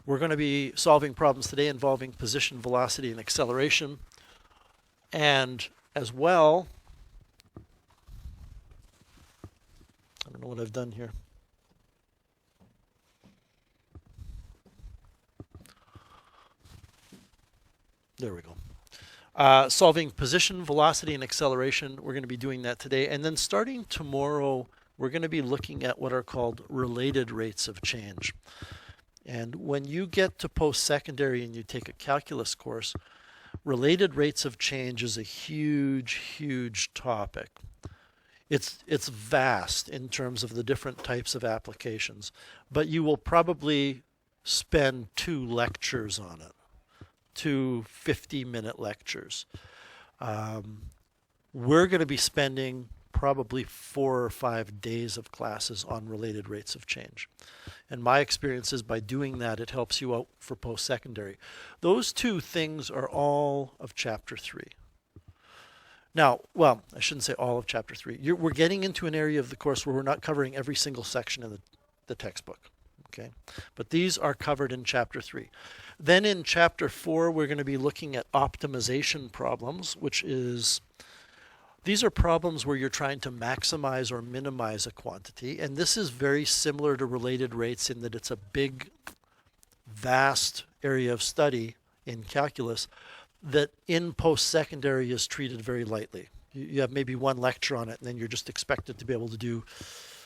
We're going to be solving problems today involving position, velocity, and acceleration. And as well, I don't know what I've done here. There we go. Solving position, velocity, and acceleration. We're going to be doing that today. And then starting tomorrow, we're going to be looking at what are called related rates of change. And when you get to post-secondary and you take a calculus course, related rates of change is a huge, huge topic. It's vast in terms of the different types of applications, but you will probably spend 2 lectures on it, 2 50-minute lectures. We're going to be spending probably 4 or 5 days of classes on related rates of change. And my experience is by doing that, it helps you out for post-secondary. Those 2 things are all of Chapter 3. Now, well, I shouldn't say all of Chapter 3. We're getting into an area of the course where we're not covering every single section in the textbook. Okay? But these are covered in Chapter 3. Then in Chapter 4, we're going to be looking at optimization problems, which is, these are problems where you're trying to maximize or minimize a quantity. And this is very similar to related rates in that it's a big, vast area of study in calculus that in post-secondary is treated very lightly. You have maybe 1 lecture on it, and then you're just expected to be able to do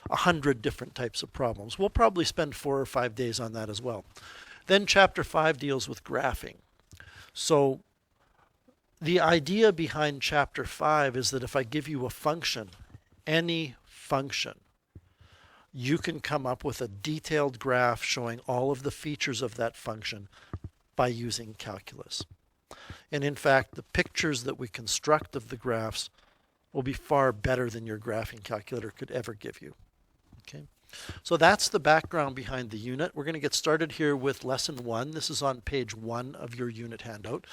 100 different types of problems. We'll probably spend 4 or 5 days on that as well. Then Chapter 5 deals with graphing. So the idea behind Chapter 5 is that if I give you a function, any function, you can come up with a detailed graph showing all of the features of that function by using calculus. And in fact, the pictures that we construct of the graphs will be far better than your graphing calculator could ever give you. Okay? So that's the background behind the unit. We're going to get started here with Lesson 1. This is on page 1 of your unit handout.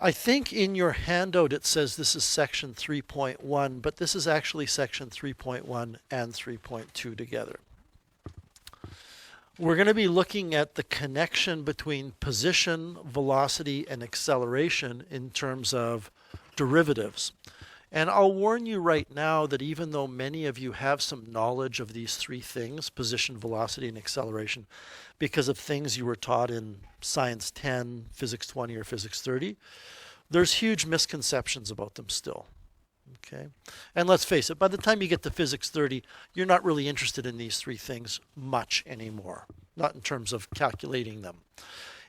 I think in your handout it says this is section 3.1, but this is actually section 3.1 and 3.2 together. We're going to be looking at the connection between position, velocity, and acceleration in terms of derivatives. And I'll warn you right now that even though many of you have some knowledge of these 3 things, position, velocity, and acceleration, because of things you were taught in Science 10, Physics 20, or Physics 30, there's huge misconceptions about them still. Okay? And let's face it, by the time you get to Physics 30, you're not really interested in these 3 things much anymore, not in terms of calculating them.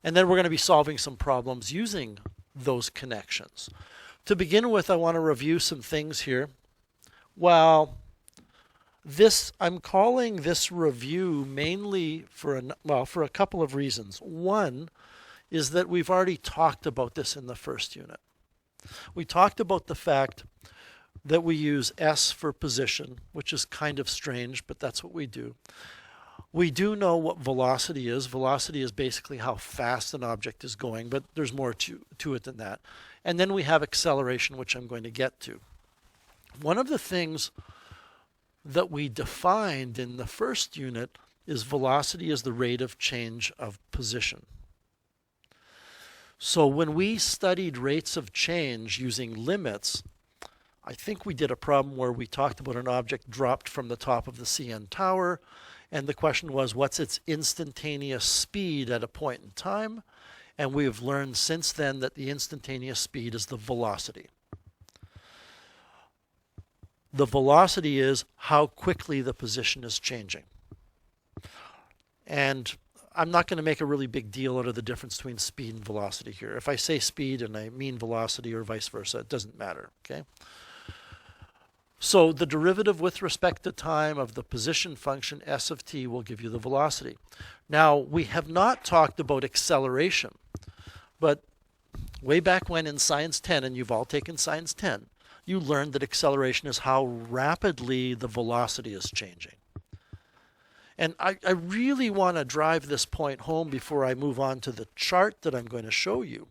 And then we're going to be solving some problems using those connections. To begin with, I want to review some things here. Well, I'm calling this review mainly for a couple of reasons. One is that we've already talked about this in the first unit. We talked about the fact that we use S for position, which is kind of strange, but that's what we do. We do know what velocity is. Velocity is basically how fast an object is going, but there's more to it than that. And then we have acceleration, which I'm going to get to. One of the things that we defined in the first unit is velocity is the rate of change of position. So when we studied rates of change using limits, I think we did a problem where we talked about an object dropped from the top of the CN tower, and the question was, what's its instantaneous speed at a point in time? And we have learned since then that the instantaneous speed is the velocity. The velocity is how quickly the position is changing. And I'm not going to make a really big deal out of the difference between speed and velocity here. If I say speed and I mean velocity or vice versa, it doesn't matter, okay? So the derivative with respect to time of the position function s of t will give you the velocity. Now, we have not talked about acceleration, but way back when in Science 10, and you've all taken Science 10, you learned that acceleration is how rapidly the velocity is changing. And I really want to drive this point home before I move on to the chart that I'm going to show you.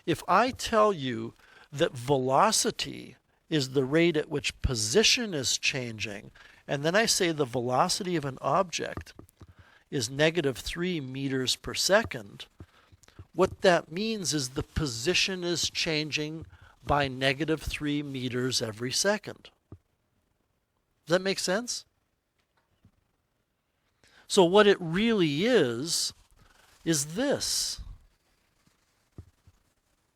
If I tell you that velocity is the rate at which position is changing, and then I say the velocity of an object is negative 3 meters per second, what that means is the position is changing by negative 3 meters every second. Does that make sense? So what it really is this.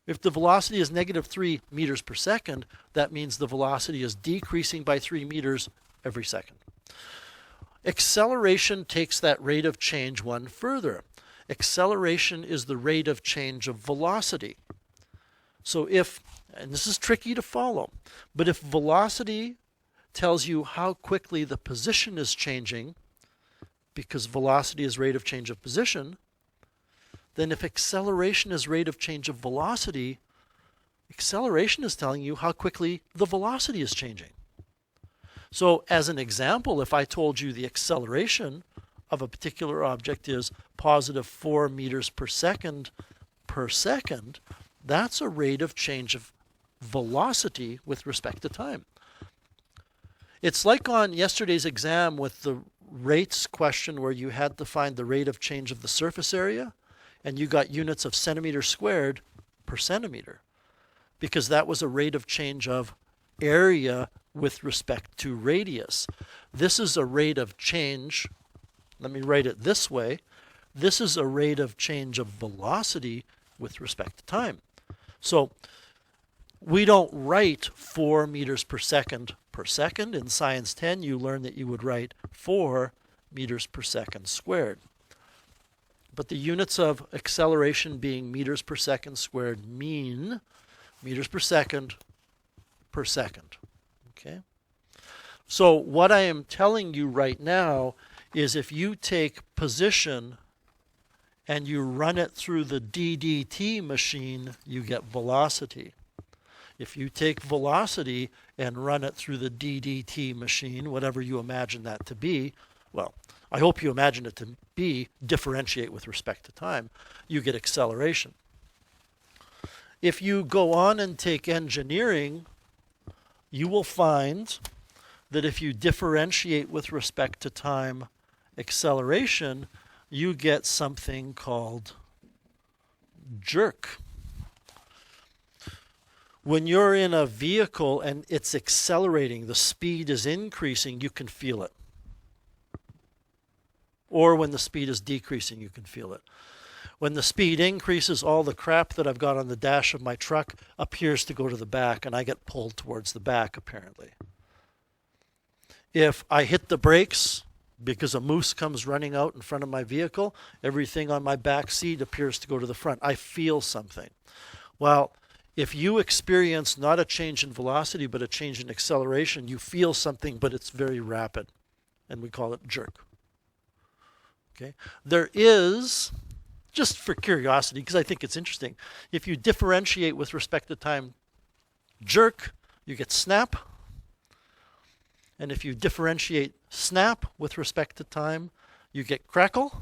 If the velocity is negative 3 meters per second, that means the velocity is decreasing by 3 meters every second. Acceleration takes that rate of change one further. Acceleration is the rate of change of velocity. So if, and this is tricky to follow, but if velocity tells you how quickly the position is changing, because velocity is rate of change of position, then if acceleration is rate of change of velocity, acceleration is telling you how quickly the velocity is changing. So as an example, if I told you the acceleration of a particular object is positive 4 meters per second, that's a rate of change of velocity with respect to time. It's like on yesterday's exam with the rates question where you had to find the rate of change of the surface area, and you got units of centimeter squared per centimeter, because that was a rate of change of area with respect to radius. This is a rate of change, let me write it this way, this is a rate of change of velocity with respect to time. So we don't write 4 meters per second. In Science 10, you learn that you would write 4 meters per second squared. But the units of acceleration being meters per second squared mean meters per second. Okay? So what I am telling you right now is if you take position and you run it through the DDT machine, you get velocity. If you take velocity and run it through the DDT machine, whatever you imagine that to be, well, I hope you imagine it to be differentiate with respect to time, you get acceleration. If you go on and take engineering, you will find that if you differentiate with respect to time acceleration, you get something called jerk. When you're in a vehicle and it's accelerating, the speed is increasing, you can feel it. Or when the speed is decreasing, you can feel it. When the speed increases, all the crap that I've got on the dash of my truck appears to go to the back, and I get pulled towards the back, apparently. If I hit the brakes because a moose comes running out in front of my vehicle, everything on my back seat appears to go to the front. I feel something. Well, if you experience not a change in velocity, but a change in acceleration, you feel something, but it's very rapid, and we call it jerk. Okay? There is, just for curiosity, because I think it's interesting, if you differentiate with respect to time jerk, you get snap. And if you differentiate snap with respect to time, you get crackle.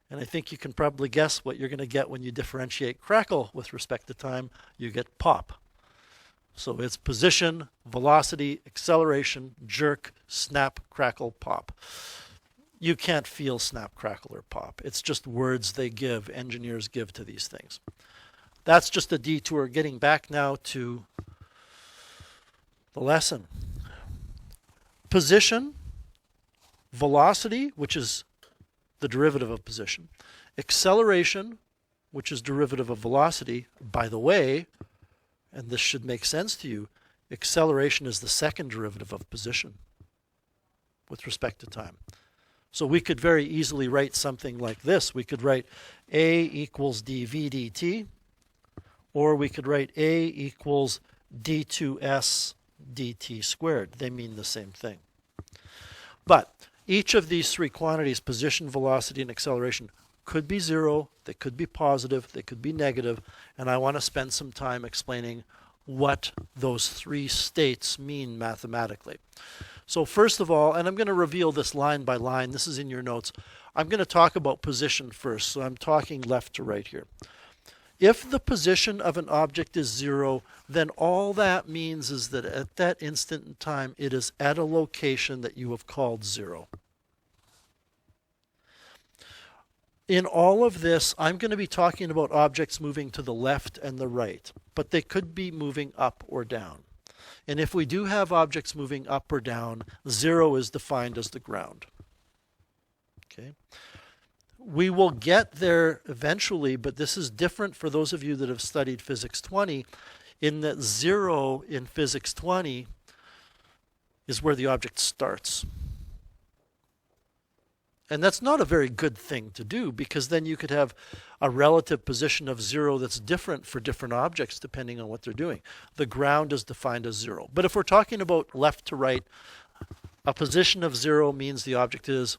And I think you can probably guess what you're going to get when you differentiate crackle with respect to time. You get pop. So it's position, velocity, acceleration, jerk, snap, crackle, pop. You can't feel snap, crackle, or pop. It's just words they give, engineers give to these things. That's just a detour. Getting back now to the lesson. Position, velocity, which is the derivative of position, acceleration, which is derivative of velocity. By the way, and this should make sense to you, acceleration is the second derivative of position with respect to time. So we could very easily write something like this. We could write A equals dv dt, or we could write A equals d2s dt squared. They mean the same thing. But each of these three quantities, position, velocity, and acceleration, could be zero, they could be positive, they could be negative, and I want to spend some time explaining what those three states mean mathematically. So first of all, and I'm going to reveal this line by line, this is in your notes, I'm going to talk about position first, so I'm talking left to right here. If the position of an object is zero, then all that means is that at that instant in time, it is at a location that you have called zero. In all of this, I'm going to be talking about objects moving to the left and the right, but they could be moving up or down. And if we do have objects moving up or down, 0 is defined as the ground. Okay. We will get there eventually, but this is different for those of you that have studied Physics 20, in that 0 in Physics 20 is where the object starts. And that's not a very good thing to do, because then you could have a relative position of 0 that's different for different objects depending on what they're doing. The ground is defined as 0. But if we're talking about left to right, a position of 0 means the object is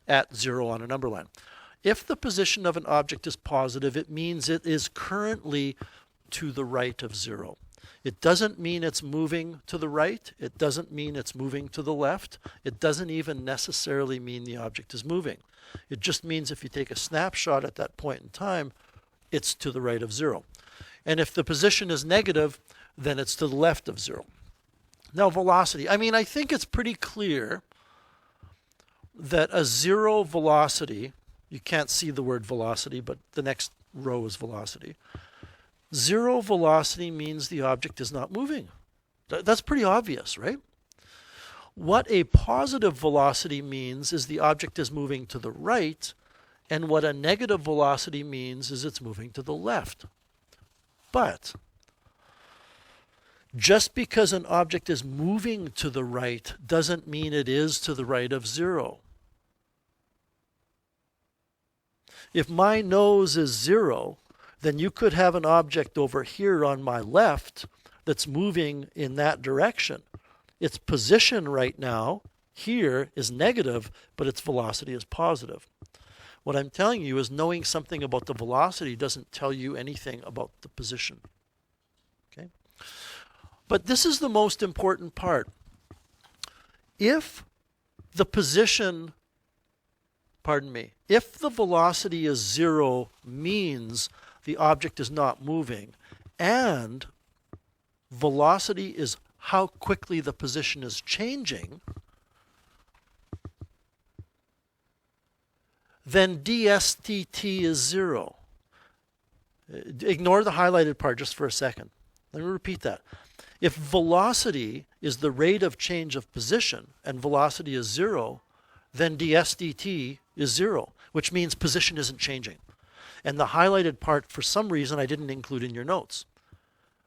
at 0 on a number line. If the position of an object is positive, it means it is currently to the right of 0. It doesn't mean it's moving to the right. It doesn't mean it's moving to the left. It doesn't even necessarily mean the object is moving. It just means if you take a snapshot at that point in time, it's to the right of 0. And if the position is negative, then it's to the left of 0. Now, velocity. I think it's pretty clear that a 0 velocity, you can't see the word velocity, but the next row is velocity. 0 velocity means the object is not moving. That's pretty obvious, right? What a positive velocity means is the object is moving to the right, and what a negative velocity means is it's moving to the left. But just because an object is moving to the right doesn't mean it is to the right of 0. If my nose is 0, then you could have an object over here on my left that's moving in that direction. Its position right now here is negative, but its velocity is positive. What I'm telling you is knowing something about the velocity doesn't tell you anything about the position. Okay? But this is the most important part. If the position, if the velocity is 0 means the object is not moving, and velocity is how quickly the position is changing, then ds dt is 0. Ignore the highlighted part just for a second. Let me repeat that. If velocity is the rate of change of position and velocity is 0, then ds dt is 0, which means position isn't changing. And the highlighted part, for some reason, I didn't include in your notes.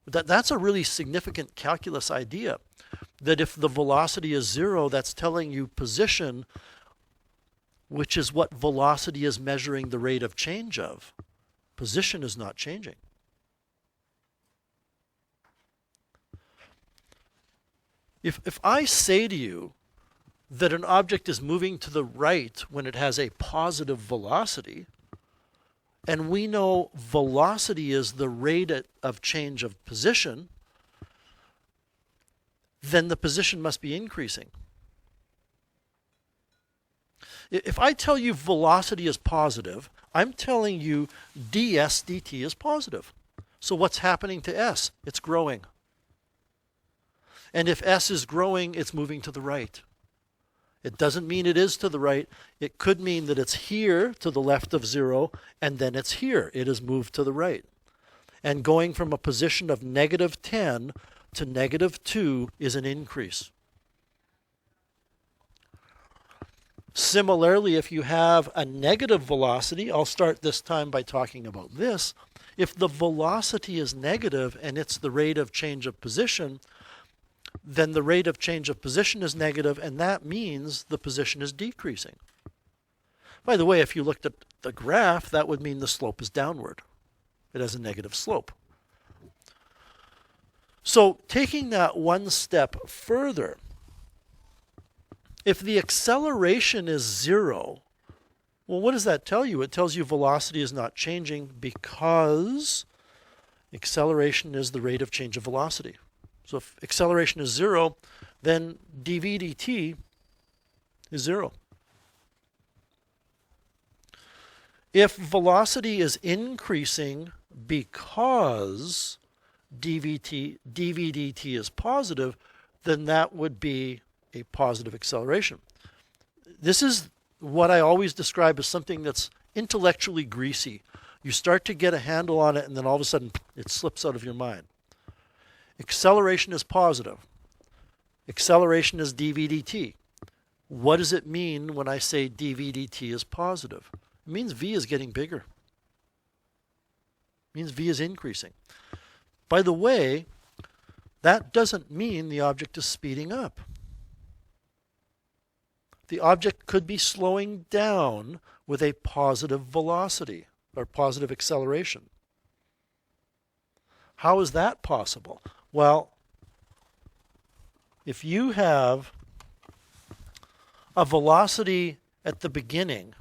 That's a really significant calculus idea, that if the velocity is 0, that's telling you position, which is what velocity is measuring the rate of change of. Position is not changing. If I say to you that an object is moving to the right when it has a positive velocity, and we know velocity is the rate of change of position, then the position must be increasing. If I tell you velocity is positive, I'm telling you ds dt is positive. So what's happening to s? It's growing. And if s is growing, it's moving to the right. It doesn't mean it is to the right. It could mean that it's here to the left of 0, and then it's here. It has moved to the right. And going from a position of -10 to -2 is an increase. Similarly, if you have a negative velocity, I'll start this time by talking about this. If the velocity is negative and it's the rate of change of position, then the rate of change of position is negative, and that means the position is decreasing. By the way, if you looked at the graph, that would mean the slope is downward. It has a negative slope. So taking that one step further, if the acceleration is 0, well, what does that tell you? It tells you velocity is not changing because acceleration is the rate of change of velocity. So if acceleration is 0, then dv dt is 0. If velocity is increasing because dv dt is positive, then that would be a positive acceleration. This is what I always describe as something that's intellectually greasy. You start to get a handle on it, and then all of a sudden it slips out of your mind. Acceleration is positive. Acceleration is dv dt. What does it mean when I say dv dt is positive? It means v is getting bigger. It means v is increasing. By the way, that doesn't mean the object is speeding up. The object could be slowing down with a positive velocity or positive acceleration. How is that possible? Well, if you have a velocity at the beginning,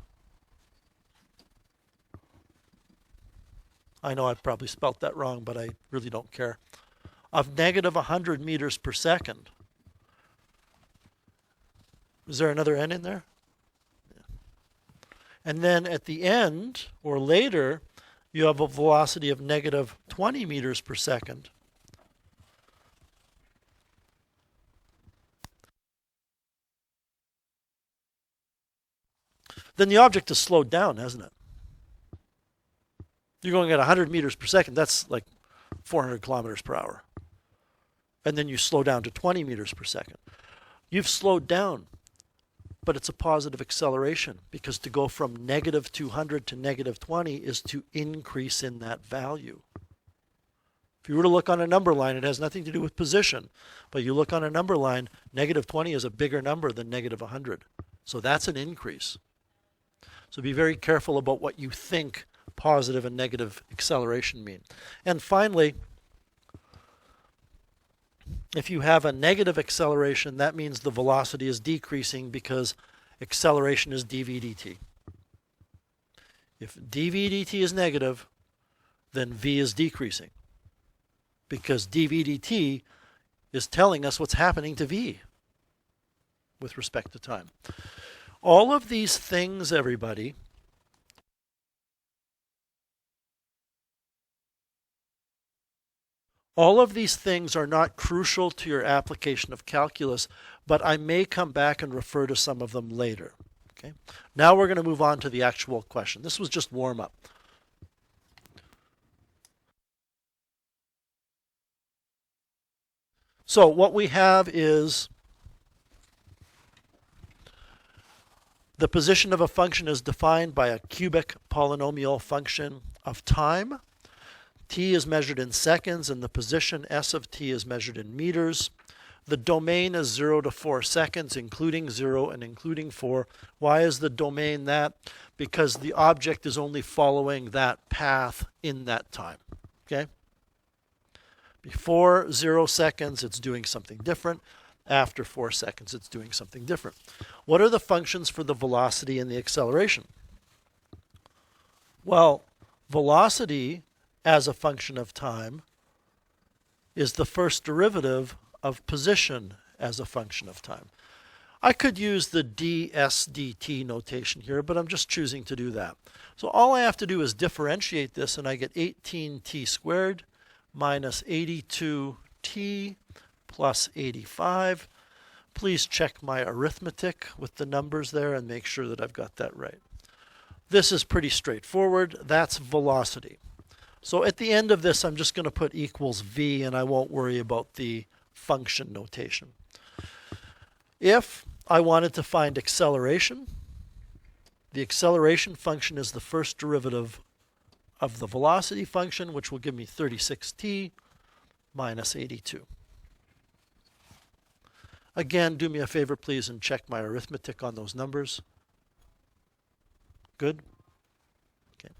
I know I probably spelt that wrong, but I really don't care, of negative 100 meters per second. Is there another n in there? Yeah. And then at the end, or later, you have a velocity of negative 20 meters per second. Then the object has slowed down, hasn't it? You're going at 100 meters per second. That's like 400 kilometers per hour. And then you slow down to 20 meters per second. You've slowed down, but it's a positive acceleration, because to go from negative 200 to negative 20 is to increase in that value. If you were to look on a number line, it has nothing to do with position, but you look on a number line, negative 20 is a bigger number than negative 100. So that's an increase. So be very careful about what you think positive and negative acceleration mean. And finally, if you have a negative acceleration, that means the velocity is decreasing because acceleration is dv dt. If dv dt is negative, then v is decreasing, because dv dt is telling us what's happening to v with respect to time. All of these things, everybody, all of these things are not crucial to your application of calculus, but I may come back and refer to some of them later. Okay? Now we're going to move on to the actual question. This was just warm-up. So what we have is the position of a function is defined by a cubic polynomial function of time. T is measured in seconds, and the position S of t is measured in meters. The domain is 0 to 4 seconds, including 0 and including 4. Why is the domain that? Because the object is only following that path in that time. Okay? Before 0 seconds, it's doing something different. After 4 seconds, it's doing something different. What are the functions for the velocity and the acceleration? Well, velocity as a function of time is the first derivative of position as a function of time. I could use the ds dt notation here, but I'm just choosing to do that. So all I have to do is differentiate this, and I get 18t squared minus 82t plus 85. Please check my arithmetic with the numbers there and make sure that I've got that right. This is pretty straightforward. That's velocity. So at the end of this, I'm just going to put equals v, and I won't worry about the function notation. If I wanted to find acceleration, the acceleration function is the first derivative of the velocity function, which will give me 36t minus 82. Again, do me a favor, please, and check my arithmetic on those numbers. Good? Okay.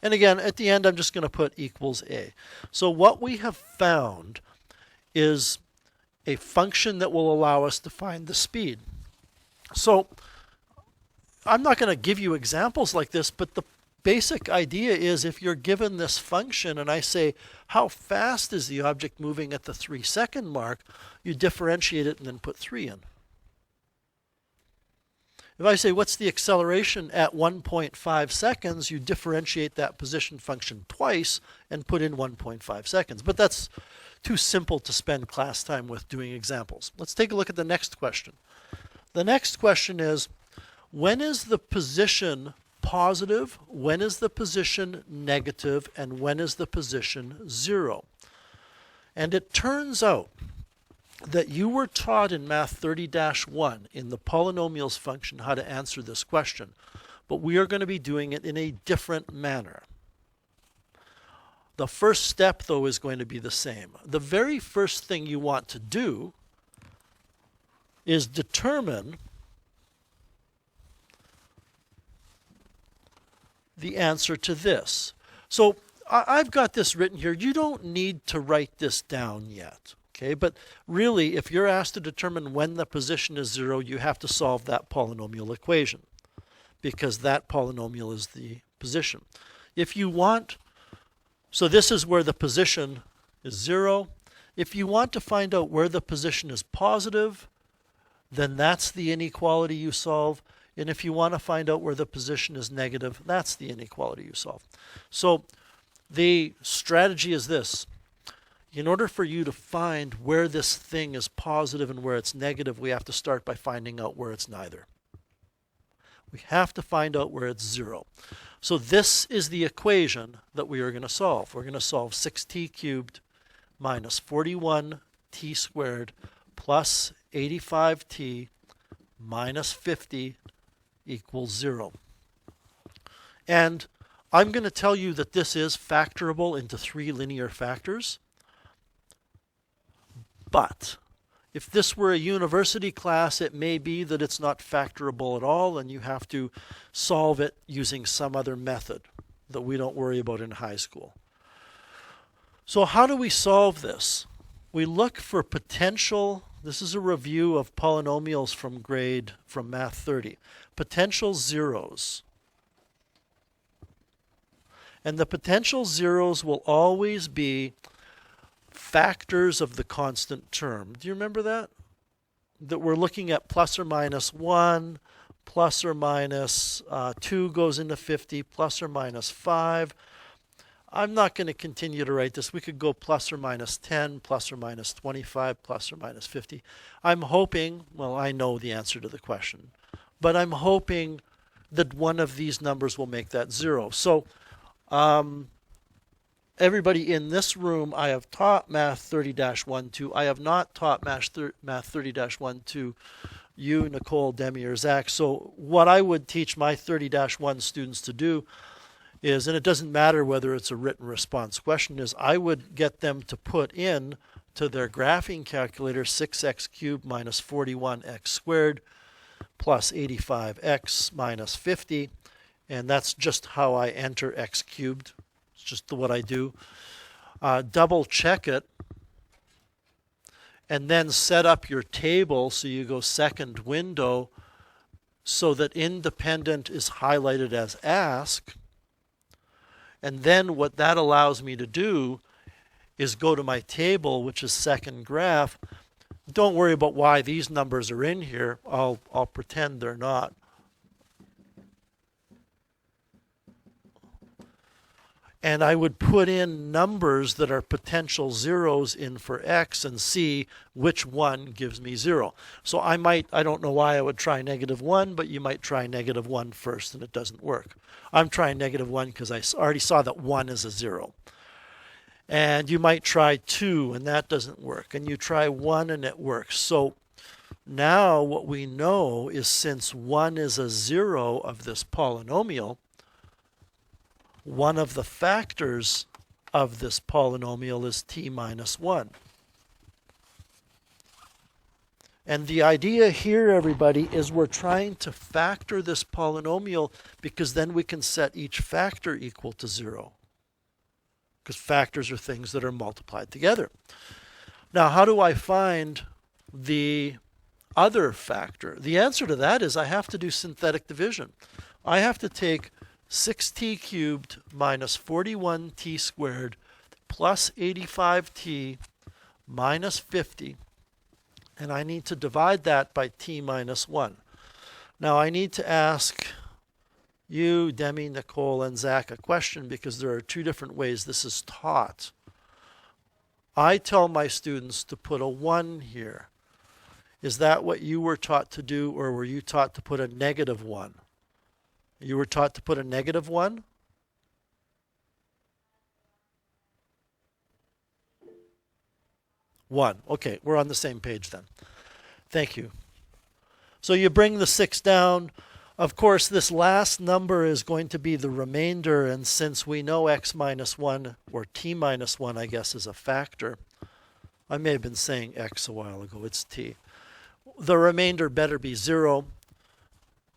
And again, at the end, I'm just going to put equals a. So what we have found is a function that will allow us to find the speed. So I'm not going to give you examples like this, but the basic idea is if you're given this function and I say, how fast is the object moving at the 3-second mark, you differentiate it and then put 3 in. If I say, what's the acceleration at 1.5 seconds, you differentiate that position function twice and put in 1.5 seconds. But that's too simple to spend class time with doing examples. Let's take a look at the next question. The next question is, when is the position positive, when is the position negative, and when is the position 0. And it turns out that you were taught in Math 30-1 in the polynomials function how to answer this question, but we are going to be doing it in a different manner. The first step, though, is going to be the same. The very first thing you want to do is determine the answer to this. So I've got this written here. You don't need to write this down yet. Okay, but really, if you're asked to determine when the position is 0, you have to solve that polynomial equation because that polynomial is the position. If you want, so this is where the position is 0. If you want to find out where the position is positive, then that's the inequality you solve. And if you want to find out where the position is negative, that's the inequality you solve. So the strategy is this. In order for you to find where this thing is positive and where it's negative, we have to start by finding out where it's neither. We have to find out where it's 0. So this is the equation that we are going to solve. We're going to solve 6t cubed minus 41t squared plus 85t minus 50 equals 0. And I'm going to tell you that this is factorable into 3 linear factors. But if this were a university class, it may be that it's not factorable at all and you have to solve it using some other method that we don't worry about in high school. So how do we solve this? We look for potential, this is a review of polynomials from Math 30, potential zeros. And the potential zeros will always be factors of the constant term. Do you remember that? That we're looking at plus or minus 1, plus or minus 2 goes into 50, plus or minus 5. I'm not going to continue to write this. We could go plus or minus 10, plus or minus 25, plus or minus 50. I'm hoping, well, I know the answer to the question, but I'm hoping that one of these numbers will make that 0. So, everybody in this room, I have taught Math 30-1 to. I have not taught Math 30-1 to you, Nicole, Demi, or Zach. So what I would teach my 30-1 students to do is, and it doesn't matter whether it's a written response question, is I would get them to put in to their graphing calculator 6x cubed minus 41x squared plus 85x minus 50. And that's just how I enter x cubed. Just what I do. Double check it and then set up your table so you go second window so that independent is highlighted as ask. And then what that allows me to do is go to my table, which is second graph. Don't worry about why these numbers are in here. I'll pretend they're not. And I would put in numbers that are potential zeros in for x and see which one gives me 0. So I don't know why I would try -1, but you might try -1 first and it doesn't work. I'm trying -1 because I already saw that 1 is a 0. And you might try 2 and that doesn't work. And you try 1 and it works. So now what we know is since 1 is a 0 of this polynomial, one of the factors of this polynomial is t minus 1. And the idea here, everybody, is we're trying to factor this polynomial because then we can set each factor equal to 0. Because factors are things that are multiplied together. Now, how do I find the other factor? The answer to that is I have to do synthetic division. I have to take 6t cubed minus 41t squared plus 85t minus 50. And I need to divide that by t minus 1. Now I need to ask you, Demi, Nicole, and Zach a question because there are 2 different ways this is taught. I tell my students to put a 1 here. Is that what you were taught to do, or were you taught to put a -1? You were taught to put a negative 1. One. Okay, we're on the same page then. Thank you. So you bring the 6 down. Of course, this last number is going to be the remainder, and since we know x minus 1, or t minus 1, I guess, is a factor, I may have been saying x a while ago, it's t. The remainder better be 0.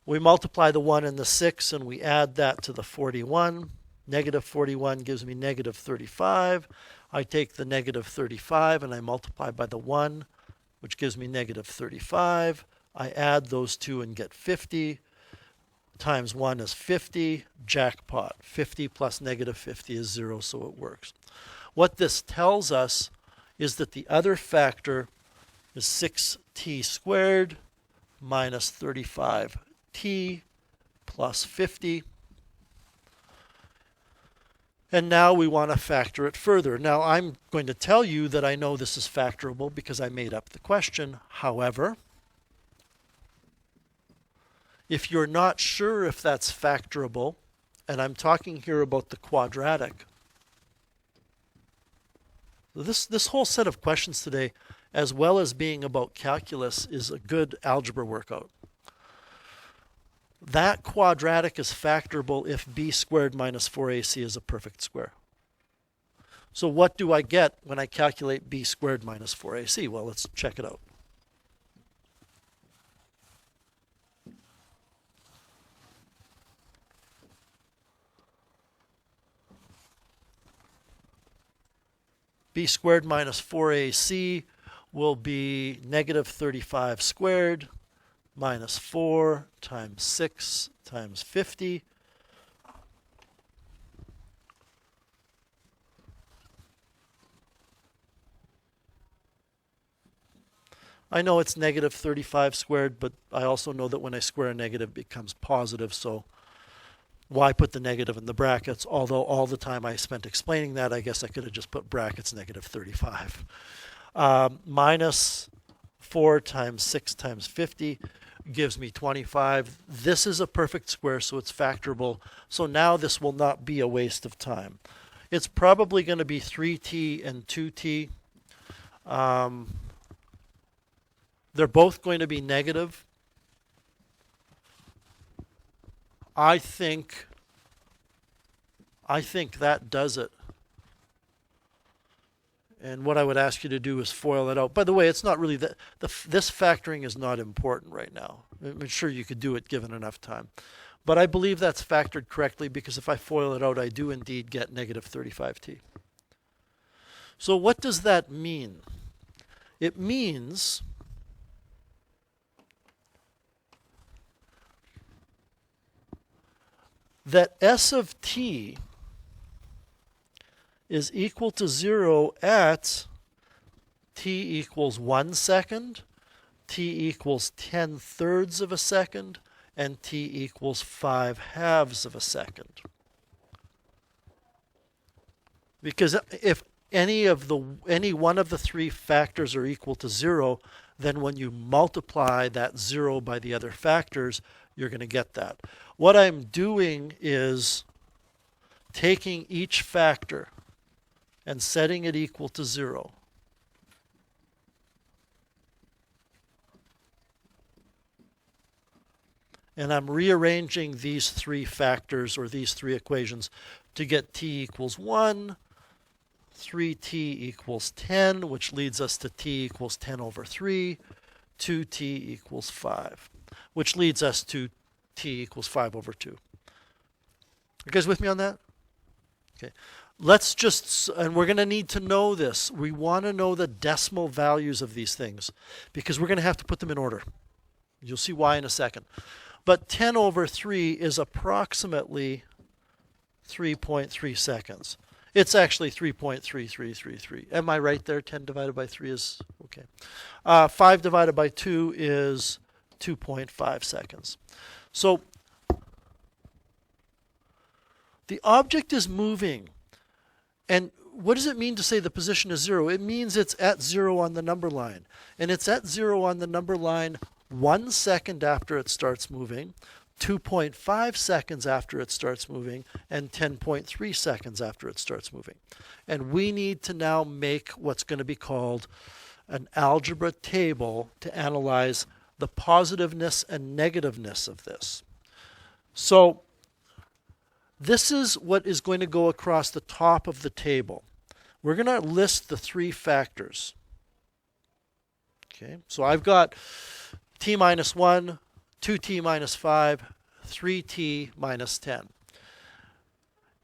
We multiply the 1 and the 6, and we add that to the 41. Negative 41 gives me negative 35. I take the negative 35 and I multiply by the 1, which gives me negative 35. I add those two and get 50. Times 1 is 50. Jackpot. 50 plus negative 50 is 0, so it works. What this tells us is that the other factor is 6t squared minus 35t plus 50. And now we want to factor it further. Now I'm going to tell you that I know this is factorable because I made up the question. However, if you're not sure if that's factorable, and I'm talking here about the quadratic, this whole set of questions today, as well as being about calculus, is a good algebra workout. That quadratic is factorable if b squared minus 4ac is a perfect square. So what do I get when I calculate b squared minus 4ac? Well, let's check it out. B squared minus 4ac will be negative 35 squared minus 4 times 6 times 50. I know it's negative 35 squared, but I also know that when I square a negative, it becomes positive, so why put the negative in the brackets? Although all the time I spent explaining that, I guess I could have just put brackets negative 35. Minus 4 times 6 times 50 gives me 25. This is a perfect square, so it's factorable. So now this will not be a waste of time. It's probably going to be 3t and 2t. They're both going to be negative. I think that does it. And what I would ask you to do is FOIL it out. By the way, it's not really this factoring is not important right now. I'm sure you could do it given enough time. But I believe that's factored correctly because if I FOIL it out, I do indeed get negative 35t. So what does that mean? It means that s of t is equal to 0 at t equals 1 second, t equals 10/3 of a second, and t equals 5/2 of a second. Because if any one of the three factors are equal to 0, then when you multiply that 0 by the other factors, you're going to get that. What I'm doing is taking each factor and setting it equal to 0. And I'm rearranging these three factors or these three equations to get t equals 1, 3t equals 10, which leads us to t equals 10 over 3, 2t equals 5, which leads us to t equals 5 over 2. You guys with me on that? Okay. Let's just, and we're going to need to know this. We want to know the decimal values of these things because we're going to have to put them in order. You'll see why in a second. But 10 over 3 is approximately 3.3 seconds. It's actually 3.3333. Am I right there? 10 divided by 3 is, okay. 5 divided by 2 is 2.5 seconds. So the object is moving. And what does it mean to say the position is 0? It means it's at 0 on the number line. And it's at 0 on the number line 1 second after it starts moving, 2.5 seconds after it starts moving, and 10.3 seconds after it starts moving. And we need to now make what's going to be called an algebra table to analyze the positiveness and negativeness of this. So this is what is going to go across the top of the table. We're going to list the three factors. Okay, so I've got t minus 1, 2t minus 5, 3t minus 10.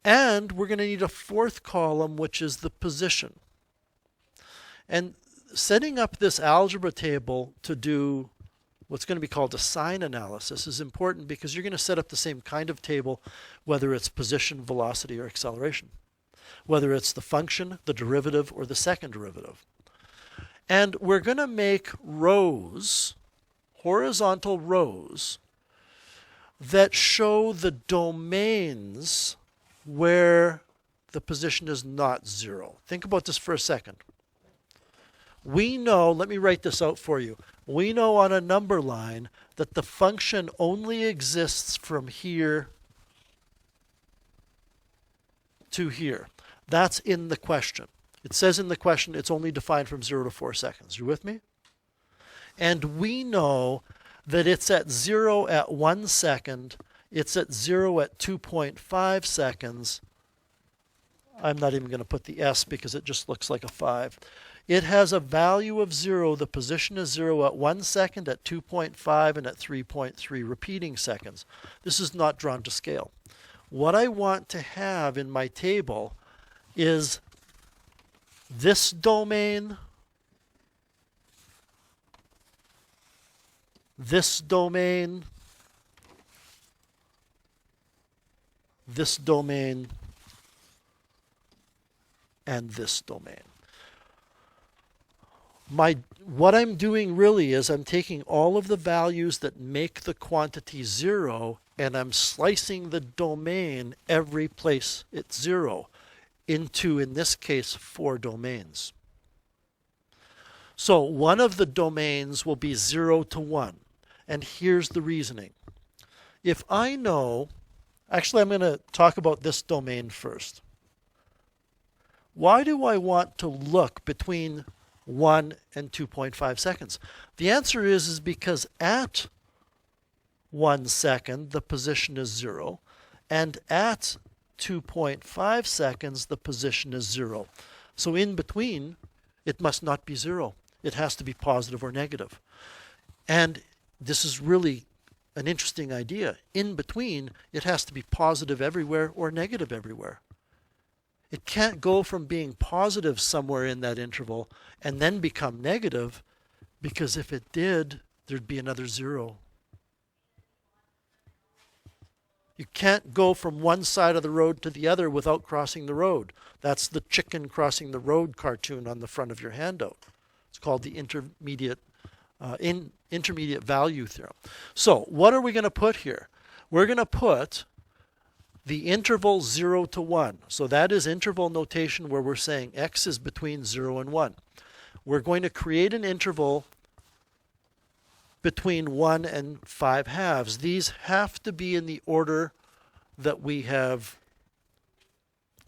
And we're going to need a fourth column, which is the position. And setting up this algebra table to do what's going to be called a sign analysis is important because you're going to set up the same kind of table whether it's position, velocity, or acceleration, whether it's the function, the derivative, or the second derivative. And we're going to make rows, horizontal rows, that show the domains where the position is not 0. Think about this for a second. We know, let me write this out for you. We know on a number line that the function only exists from here to here. That's in the question. It says in the question it's only defined from 0 to 4 seconds. You with me? And we know that it's at 0 at 1 second, it's at 0 at 2.5 seconds. I'm not even going to put the S because it just looks like a 5. It has a value of 0. The position is 0 at 1 second, at 2.5, and at 3.3 repeating seconds. This is not drawn to scale. What I want to have in my table is this domain, this domain, this domain, and this domain. What I'm doing really is I'm taking all of the values that make the quantity 0 and I'm slicing the domain every place it's 0 into, in this case, 4 domains. So one of the domains will be 0 to 1. And here's the reasoning. If I know, actually I'm going to talk about this domain first. Why do I want to look between 1 and 2.5 seconds? The answer is because at 1 second the position is 0, and at 2.5 seconds the position is 0. So in between it must not be 0. It has to be positive or negative. And this is really an interesting idea. In between it has to be positive everywhere or negative everywhere. It can't go from being positive somewhere in that interval and then become negative, because if it did, there'd be another 0. You can't go from one side of the road to the other without crossing the road. That's the chicken crossing the road cartoon on the front of your handout. It's called the intermediate value theorem. So what are we going to put here? We're going to put the interval 0 to 1. So that is interval notation where we're saying x is between 0 and 1. We're going to create an interval between 1 and 5 halves. These have to be in the order that we have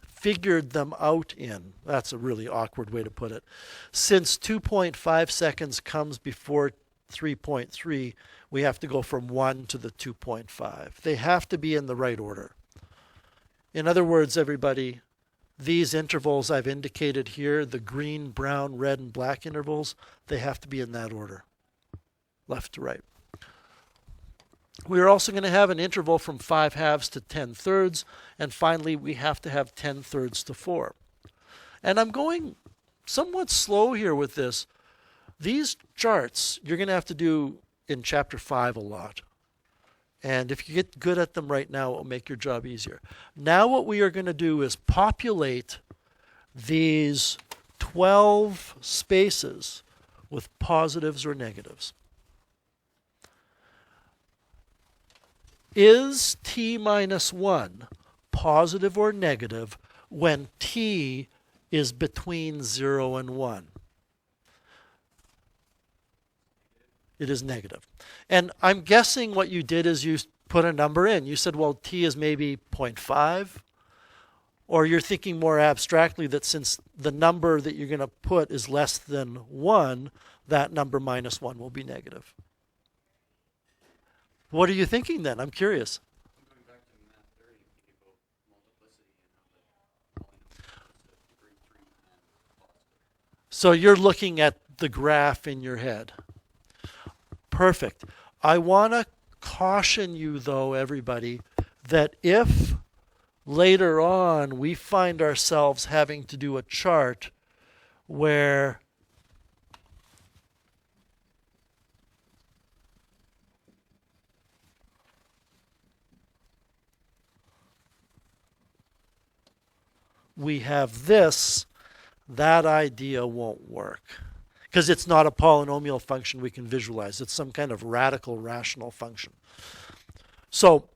figured them out in. That's a really awkward way to put it. Since 2.5 seconds comes before 3.3, we have to go from 1 to the 2.5. They have to be in the right order. In other words, everybody, these intervals I've indicated here, the green, brown, red, and black intervals, they have to be in that order, left to right. We are also going to have an interval from 5 halves to 10 thirds, and finally we have to have 10 thirds to 4. And I'm going somewhat slow here with this. These charts you're going to have to do in chapter 5 a lot. And if you get good at them right now, it will make your job easier. Now what we are going to do is populate these 12 spaces with positives or negatives. Is t minus 1 positive or negative when t is between 0 and 1? It is negative. And I'm guessing what you did is you put a number in. You said, well, t is maybe 0.5. Or you're thinking more abstractly that since the number that you're going to put is less than 1, that number minus 1 will be negative. What are you thinking then? I'm curious. I'm going back to math 30 and thinking about multiplicity and how the polynomial is degree 3 and positive. So you're looking at the graph in your head. Perfect. I want to caution you, though, everybody, that if later on we find ourselves having to do a chart where we have this, that idea won't work. Because it's not a polynomial function we can visualize. It's some kind of radical rational function. So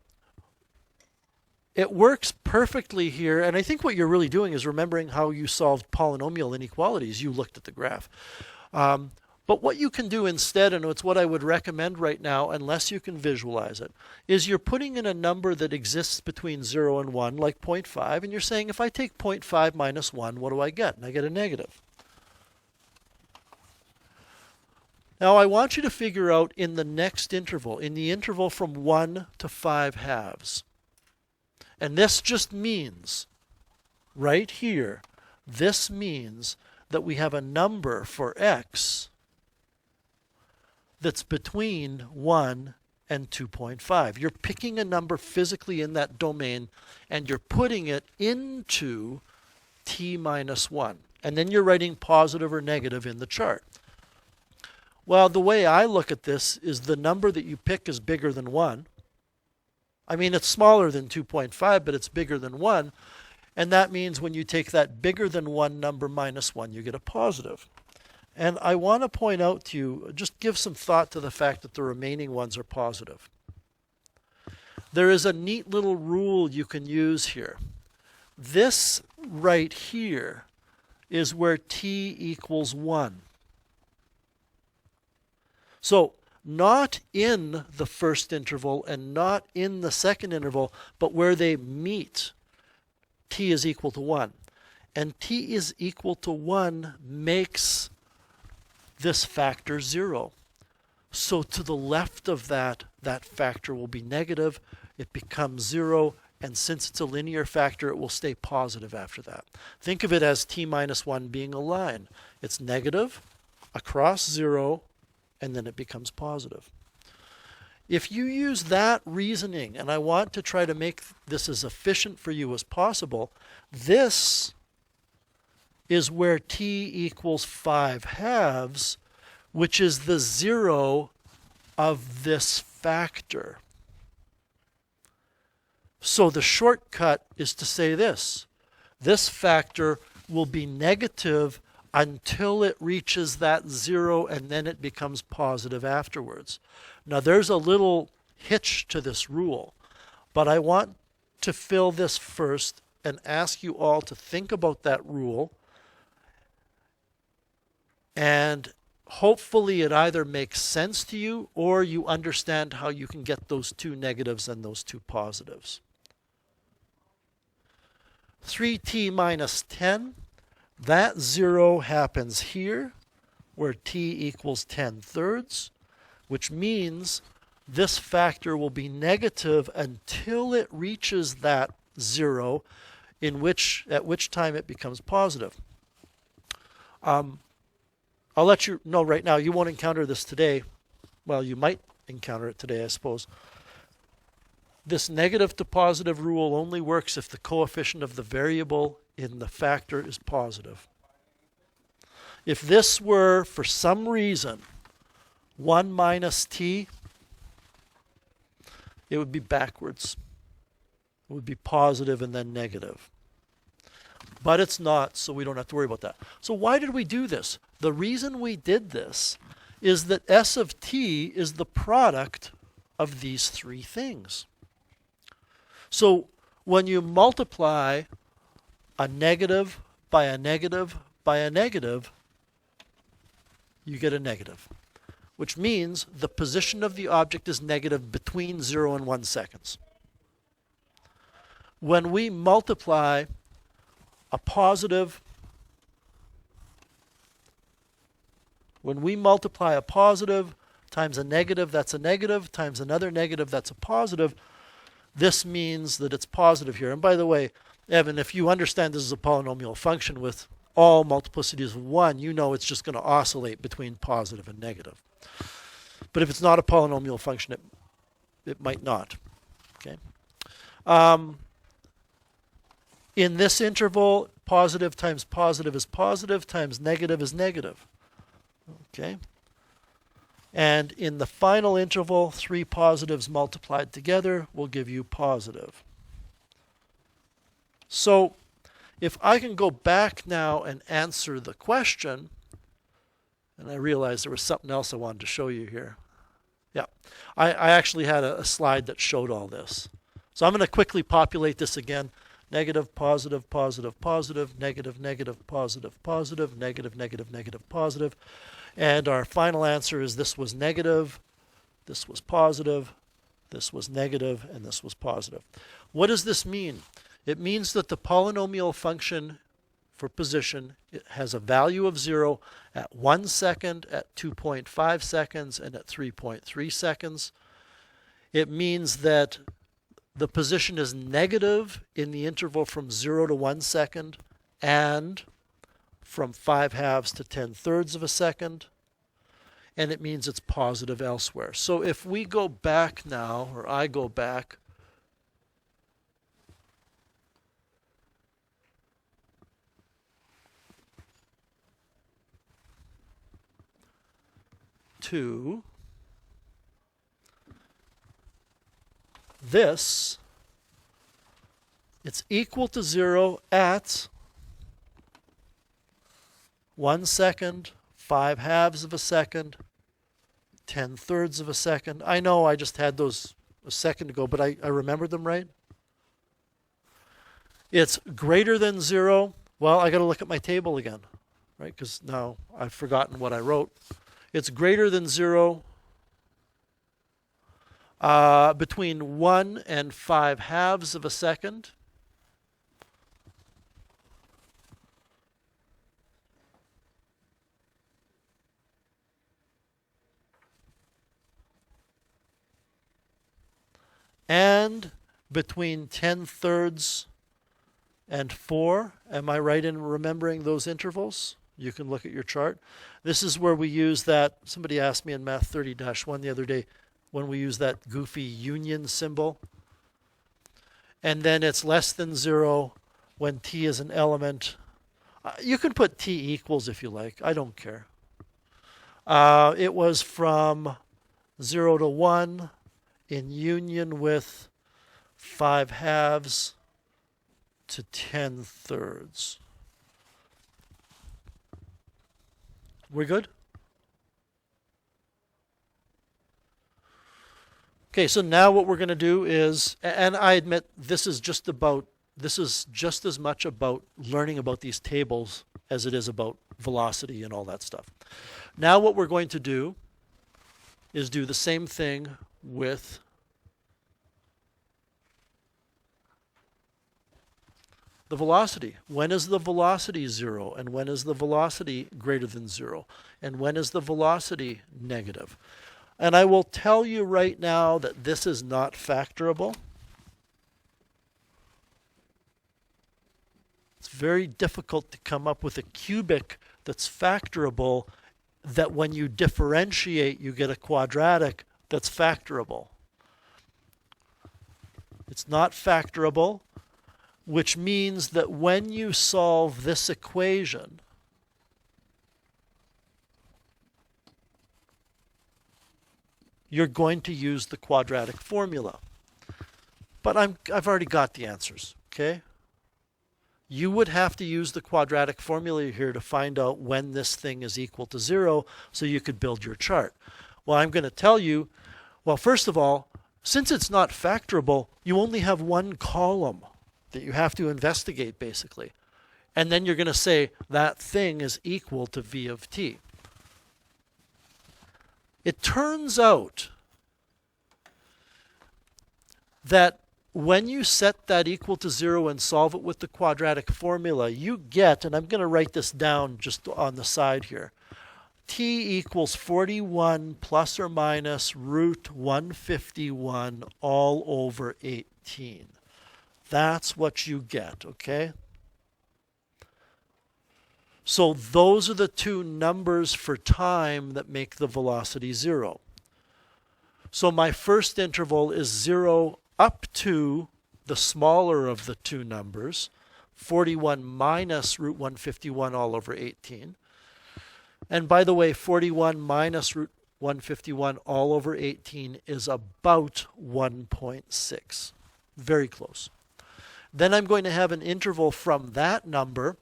it works perfectly here, and I think what you're really doing is remembering how you solved polynomial inequalities. You looked at the graph. But what you can do instead, and it's what I would recommend right now, unless you can visualize it, is you're putting in a number that exists between 0 and 1, like 0.5, and you're saying, if I take 0.5 minus 1, what do I get? And I get a negative. Now I want you to figure out in the next interval, in the interval from 1 to 5 halves. And this just means, right here, this means that we have a number for x that's between 1 and 2.5. You're picking a number physically in that domain and you're putting it into t minus 1. And then you're writing positive or negative in the chart. Well, the way I look at this is the number that you pick is bigger than 1. I mean, it's smaller than 2.5, but it's bigger than 1. And that means when you take that bigger than 1 number minus 1, you get a positive. And I want to point out to you, just give some thought to the fact that the remaining ones are positive. There is a neat little rule you can use here. This right here is where t equals 1. So not in the first interval and not in the second interval, but where they meet, t is equal to 1. And t is equal to 1 makes this factor 0. So to the left of that, that factor will be negative. It becomes 0. And since it's a linear factor, it will stay positive after that. Think of it as t minus 1 being a line. It's negative across 0, and then it becomes positive. If you use that reasoning, and I want to try to make this as efficient for you as possible, this is where t equals 5 halves, which is the 0 of this factor. So the shortcut is to say this. This factor will be negative until it reaches that 0, and then it becomes positive afterwards. Now there's a little hitch to this rule, but I want to fill this first and ask you all to think about that rule, and hopefully it either makes sense to you or you understand how you can get those two negatives and those two positives. 3t minus 10, that 0 happens here where t equals 10/3, which means this factor will be negative until it reaches that 0, at which time it becomes positive. I'll let you know right now, you won't encounter this today. Well, you might encounter it today, I suppose. This negative to positive rule only works if the coefficient of the variable in the factor is positive. If this were, for some reason, 1 minus t, it would be backwards. It would be positive and then negative. But it's not, so we don't have to worry about that. So why did we do this? The reason we did this is that s of t is the product of these three things. So when you multiply a negative by a negative by a negative, you get a negative, which means the position of the object is negative between 0 and 1 seconds. When we multiply a positive times a negative, that's a negative, times another negative, that's a positive, this means that it's positive here. And by the way, Evan, if you understand this is a polynomial function with all multiplicities of 1, you know it's just going to oscillate between positive and negative. But if it's not a polynomial function, it might not. Okay. In this interval, positive times positive is positive times negative is negative. Okay. And in the final interval, 3 positives multiplied together will give you positive. So if I can go back now and answer the question, and I realized there was something else I wanted to show you here. Yeah, I actually had a slide that showed all this. So I'm going to quickly populate this again. Negative, positive, positive, positive, negative, negative, positive, positive, negative, negative, negative, positive. And our final answer is this was negative, this was positive, this was negative, and this was positive. What does this mean? It means that the polynomial function for position, it has a value of 0 at 1 second, at 2.5 seconds, and at 3.3 seconds. It means that the position is negative in the interval from 0 to 1 second and from 5/2 to 10/3 of a second. And it means it's positive elsewhere. So if we go back now, or I go back to this, it's equal to 0 at 1 second, 5/2 of a second, 10/3 of a second. I know I just had those a second ago, but I remembered them right. It's greater than 0. Well, I got to look at my table again, right? Because now I've forgotten what I wrote. It's greater than 0 between 1 and 5/2 of a second. And between 10/3 and 4. Am I right in remembering those intervals? You can look at your chart. This is where we use that. Somebody asked me in Math 30-1 the other day when we use that goofy union symbol. And then it's less than 0 when t is an element. You can put t equals if you like. I don't care. It was from 0 to 1 in union with 5/2 to 10/3. We're good? Okay, so now what we're going to do is, and I admit this is just as much about learning about these tables as it is about velocity and all that stuff. Now what we're going to do is do the same thing with the velocity. When is the velocity 0? And when is the velocity greater than 0? And when is the velocity negative? And I will tell you right now that this is not factorable. It's very difficult to come up with a cubic that's factorable, that when you differentiate you get a quadratic that's factorable. It's not factorable, which means that when you solve this equation, you're going to use the quadratic formula. But I've already got the answers, okay? You would have to use the quadratic formula here to find out when this thing is equal to 0 so you could build your chart. Well, I'm going to tell you, well, first of all, since it's not factorable, you only have one column that you have to investigate, basically. And then you're going to say that thing is equal to v of t. It turns out that when you set that equal to 0 and solve it with the quadratic formula, you get, and I'm going to write this down just on the side here, t equals 41 plus or minus root 151 all over 18. That's what you get, okay? So those are the two numbers for time that make the velocity 0. So my first interval is 0 up to the smaller of the two numbers, 41 minus root 151 all over 18. And by the way, 41 minus root 151 all over 18 is about 1.6. Very close. Then I'm going to have an interval from that number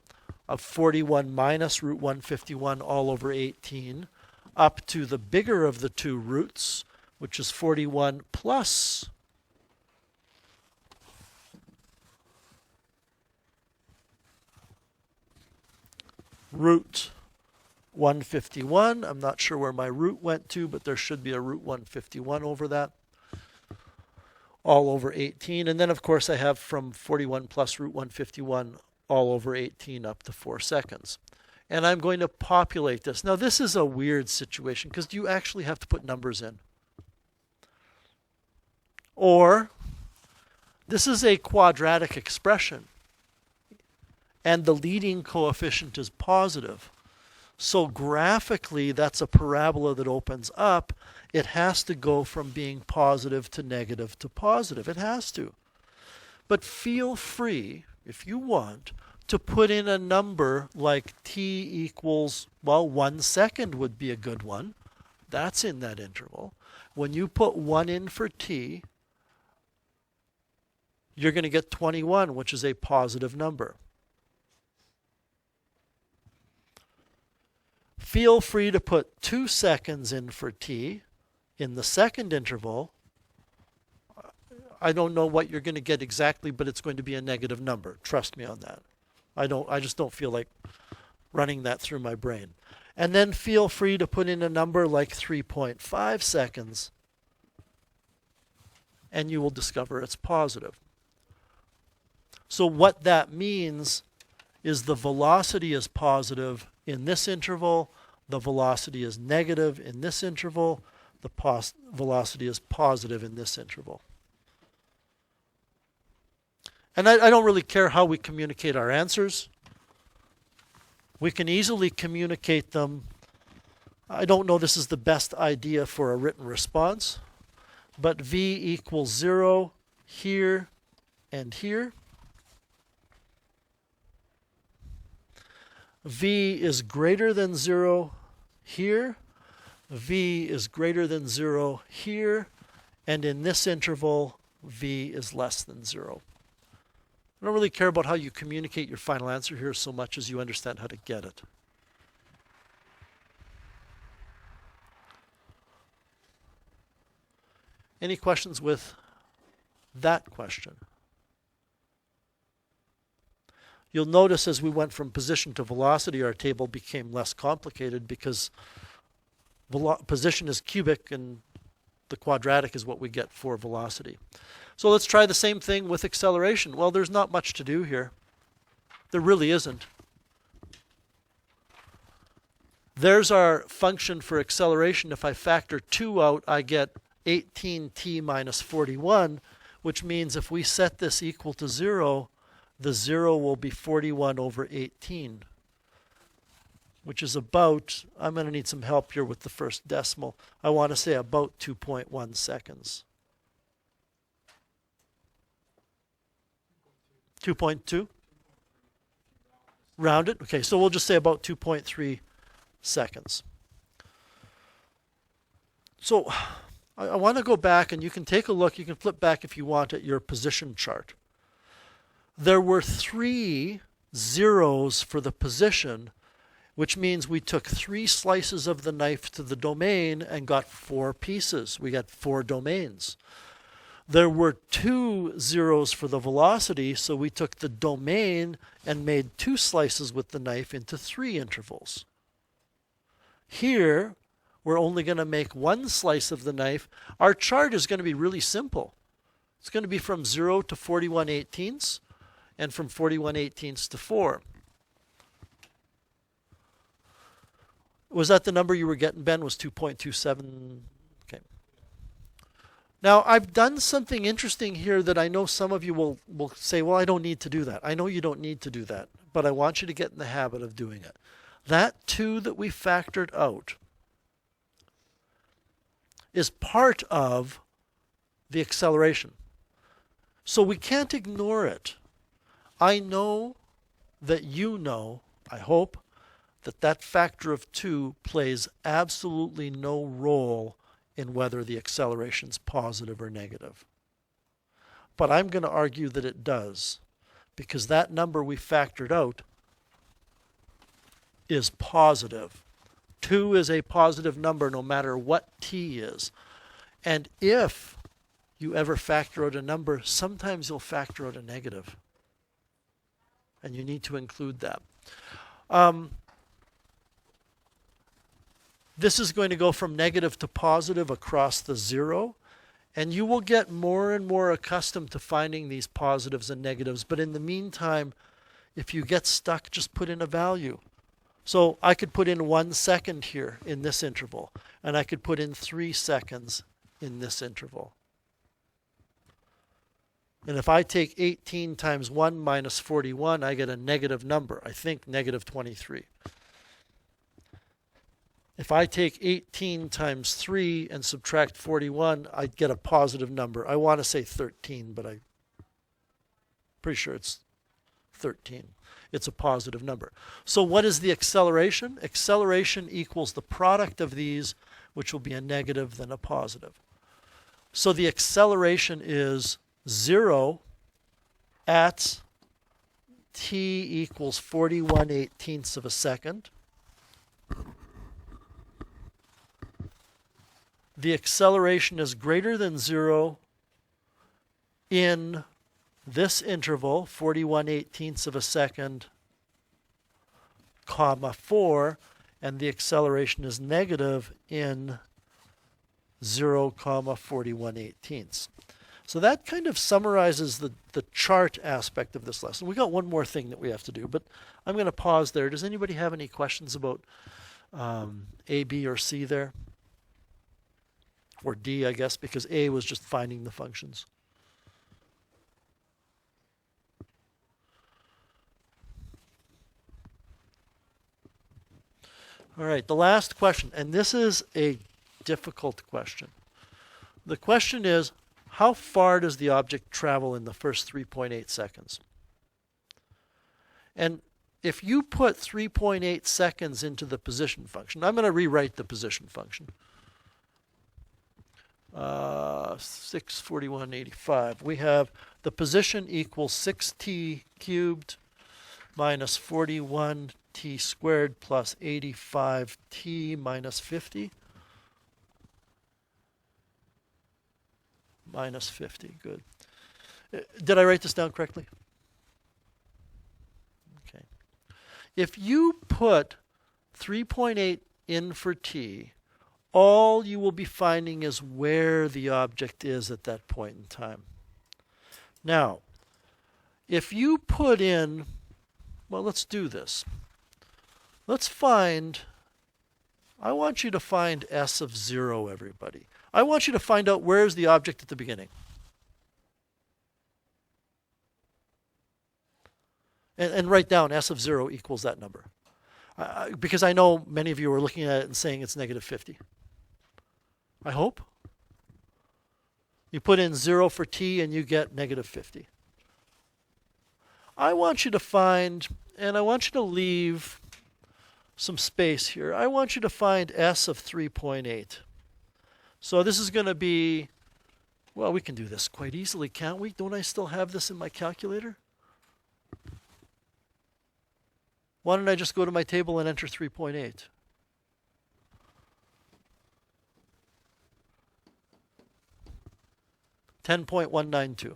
of 41 minus root 151 all over 18 up to the bigger of the two roots, which is 41 plus root 151. I'm not sure where my root went to, but there should be a root 151 over that. All over 18. And then, of course, I have from 41 plus root 151 all over 18 up to 4 seconds. And I'm going to populate this. Now, this is a weird situation because you actually have to put numbers in. Or, this is a quadratic expression, and the leading coefficient is positive. So graphically, that's a parabola that opens up. It has to go from being positive to negative to positive. It has to. But feel free, if you want, to put in a number like t equals, well, 1 second would be a good one. That's in that interval. When you put 1 in for t, you're going to get 21, which is a positive number. Feel free to put 2 seconds in for t in the second interval. I don't know what you're going to get exactly, but it's going to be a negative number. Trust me on that. I just don't feel like running that through my brain. And then feel free to put in a number like 3.5 seconds, and you will discover it's positive. So what that means is the velocity is positive in this interval, the velocity is negative in this interval, the velocity is positive in this interval. And I don't really care how we communicate our answers. We can easily communicate them. I don't know this is the best idea for a written response, but v equals 0 here and here. V is greater than 0 here. V is greater than 0 here. And in this interval, v is less than 0. I don't really care about how you communicate your final answer here so much as you understand how to get it. Any questions with that question? You'll notice as we went from position to velocity, our table became less complicated because position is cubic and the quadratic is what we get for velocity. So let's try the same thing with acceleration. Well, there's not much to do here. There really isn't. There's our function for acceleration. If I factor 2 out, I get 18t minus 41, which means if we set this equal to 0, the 0 will be 41 over 18, which is about, I'm going to need some help here with the first decimal. I want to say about 2.1 seconds. 2.2? Round it? Okay, so we'll just say about 2.3 seconds. So I want to go back, and you can take a look, you can flip back if you want at your position chart. There were 3 zeros for the position, which means we took 3 slices of the knife to the domain and got 4 pieces. We got 4 domains. There were 2 zeros for the velocity, so we took the domain and made 2 slices with the knife into 3 intervals. Here, we're only going to make one slice of the knife, our chart is going to be really simple. It's going to be from 0 to 41/18 and from 41/18 to 4. Was that the number you were getting, Ben? Was 2.27? Okay. Now, I've done something interesting here that I know some of you will say, well, I don't need to do that. I know you don't need to do that, but I want you to get in the habit of doing it. That 2 that we factored out is part of the acceleration. So we can't ignore it. I know that you know, I hope, that factor of 2 plays absolutely no role in whether the acceleration's positive or negative. But I'm going to argue that it does, because that number we factored out is positive. 2 is a positive number no matter what t is. And if you ever factor out a number, sometimes you'll factor out a negative. And you need to include that. This is going to go from negative to positive across the 0. And you will get more and more accustomed to finding these positives and negatives. But in the meantime, if you get stuck, just put in a value. So I could put in 1 second here in this interval. And I could put in 3 seconds in this interval. And if I take 18 times 1 minus 41, I get a negative number. I think negative 23. If I take 18 times 3 and subtract 41, I get a positive number. I want to say 13, but I'm pretty sure it's 13. It's a positive number. So what is the acceleration? Acceleration equals the product of these, which will be a negative, then a positive. So the acceleration is 0 at t equals 41/18 of a second. The acceleration is greater than 0 in this interval, 41/18 of a second, comma 4, and the acceleration is negative in 0, comma 41/18. So that kind of summarizes the chart aspect of this lesson. We got one more thing that we have to do, but I'm going to pause there. Does anybody have any questions about A, B, or C there? Or D, I guess, because A was just finding the functions. All right, the last question, and this is a difficult question. The question is, how far does the object travel in the first 3.8 seconds? And if you put 3.8 seconds into the position function, I'm going to rewrite the position function. 641.85. We have the position equals 6t cubed minus 41t squared plus 85t minus 50. Minus 50, good. Did I write this down correctly? Okay. If you put 3.8 in for t, all you will be finding is where the object is at that point in time. Now, if you put in, well, let's do this. Let's find, I want you to find s of 0, everybody. I want you to find out where's the object at the beginning. And write down s of 0 equals that number. Because I know many of you are looking at it and saying it's negative 50. I hope. You put in 0 for t and you get negative 50. I want you to find, and I want you to leave some space here. I want you to find s of 3.8. So this is going to be, well, we can do this quite easily, can't we? Don't I still have this in my calculator? Why don't I just go to my table and enter 3.8? $10.192.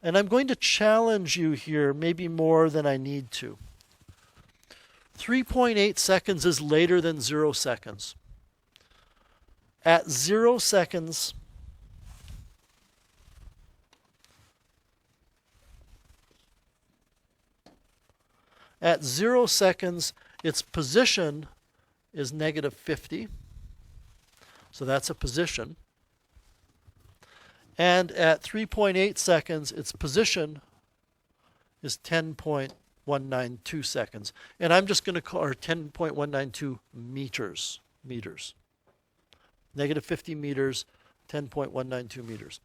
And I'm going to challenge you here, maybe more than I need to. 3.8 seconds is later than 0 seconds. At 0 seconds, its position is negative 50. So that's a position. And at 3.8 seconds, its position is 10.192 seconds. And I'm just going to call, or 10.192 meters. Negative 50 meters, 10.192 meters.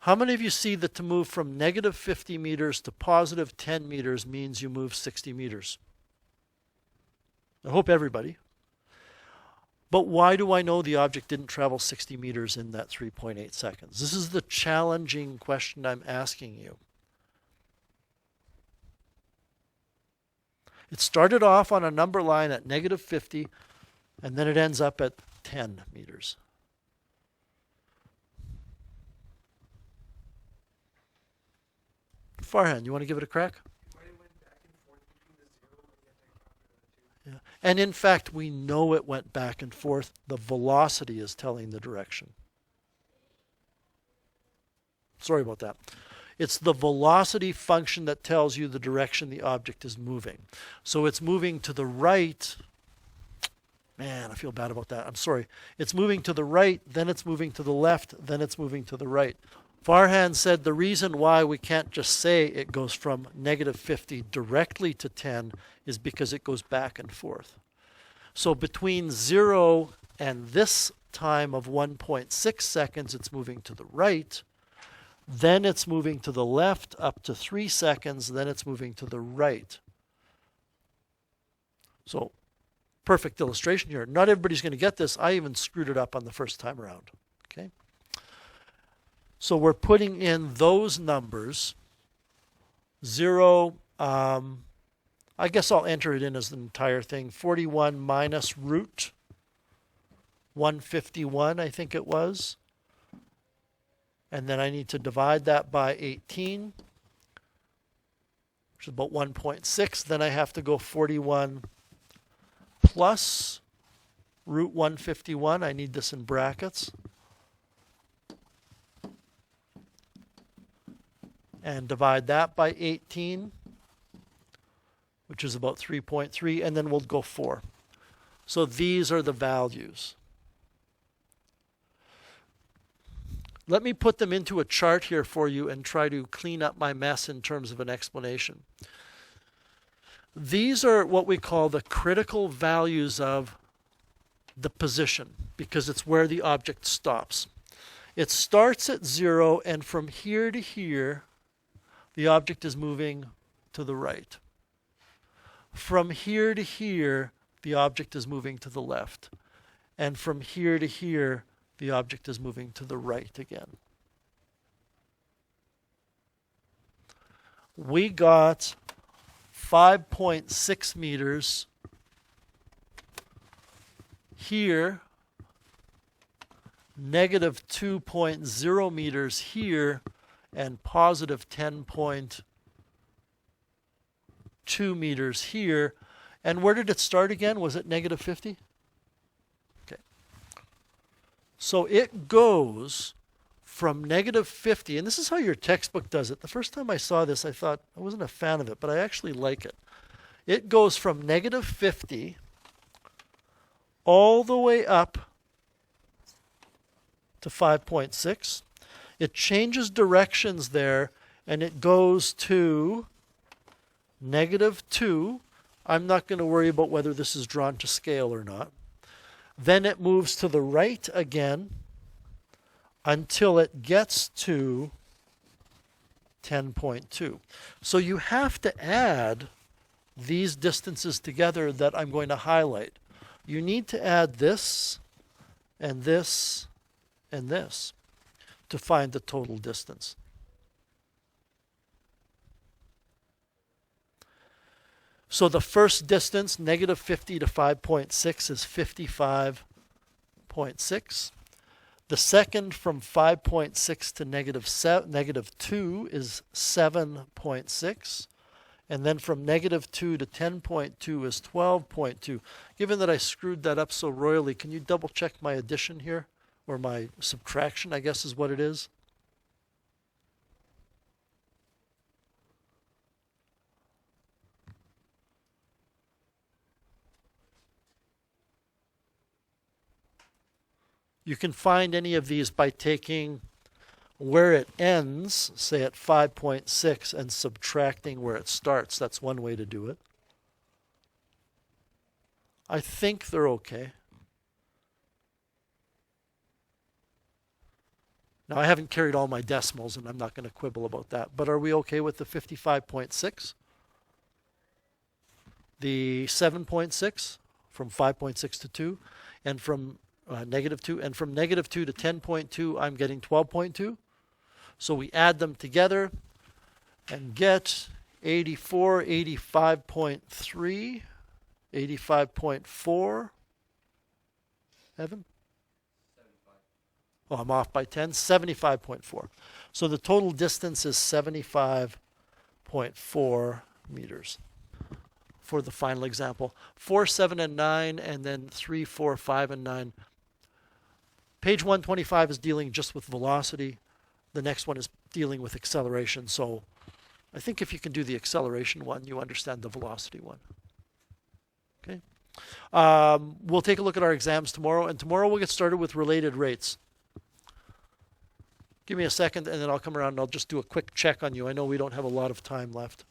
How many of you see that to move from negative 50 meters to positive 10 meters means you move 60 meters? I hope everybody. But why do I know the object didn't travel 60 meters in that 3.8 seconds? This is the challenging question I'm asking you. It started off on a number line at negative 50, and then it ends up at 10 meters. Farhan, you want to give it a crack? Yeah. And in fact, we know it went back and forth. The velocity is telling the direction. Sorry about that. It's the velocity function that tells you the direction the object is moving. So it's moving to the right. Man, I feel bad about that. I'm sorry. It's moving to the right, then it's moving to the left, then it's moving to the right. Farhan said the reason why we can't just say it goes from negative 50 directly to 10 is because it goes back and forth. So between 0 and this time of 1.6 seconds, it's moving to the right. Then it's moving to the left up to 3 seconds. Then it's moving to the right. So perfect illustration here. Not everybody's going to get this. I even screwed it up on the first time around. Okay. So we're putting in those numbers. 0, I guess I'll enter it in as the entire thing. 41 minus root 151, I think it was. And then I need to divide that by 18, which is about 1.6. Then I have to go 41 plus root 151. I need this in brackets. And divide that by 18, which is about 3.3, and then we'll go 4. So these are the values. Let me put them into a chart here for you and try to clean up my mess in terms of an explanation. These are what we call the critical values of the position, because it's where the object stops. It starts at 0, and from here to here, the object is moving to the right. From here to here, the object is moving to the left. And from here to here, the object is moving to the right again. We got 5.6 meters here, negative 2.0 meters here, and positive 10.2 meters here. And where did it start again? Was it negative 50? Okay. So it goes from negative 50, and this is how your textbook does it. The first time I saw this, I thought I wasn't a fan of it, but I actually like it. It goes from negative 50 all the way up to 5.6. It changes directions there, and it goes to negative 2. I'm not going to worry about whether this is drawn to scale or not. Then it moves to the right again until it gets to 10.2. So you have to add these distances together that I'm going to highlight. You need to add this and this and this to find the total distance. So the first distance, negative 50 to 5.6, is 55.6. The second from 5.6 to negative 2 is 7.6. And then from negative 2 to 10.2 is 12.2. Given that I screwed that up so royally, can you double check my addition here? Or my subtraction, I guess is what it is. You can find any of these by taking where it ends, say at 5.6, and subtracting where it starts. That's one way to do it. I think they're okay. Now, I haven't carried all my decimals, and I'm not going to quibble about that. But are we okay with the 55.6? The 7.6 from 5.6 to 2, and from negative 2, and from negative 2 to 10.2, I'm getting 12.2. So we add them together and get 84, 85.3, 85.4. Evan? 75. Oh, I'm off by 10. 75.4. So the total distance is 75.4 meters for the final example. 4, 7, and 9, and then 3, 4, 5, and 9. Page 125 is dealing just with velocity. The next one is dealing with acceleration. So I think if you can do the acceleration one, you understand the velocity one. Okay. We'll take a look at our exams tomorrow, and tomorrow we'll get started with related rates. Give me a second, and then I'll come around and I'll just do a quick check on you. I know we don't have a lot of time left.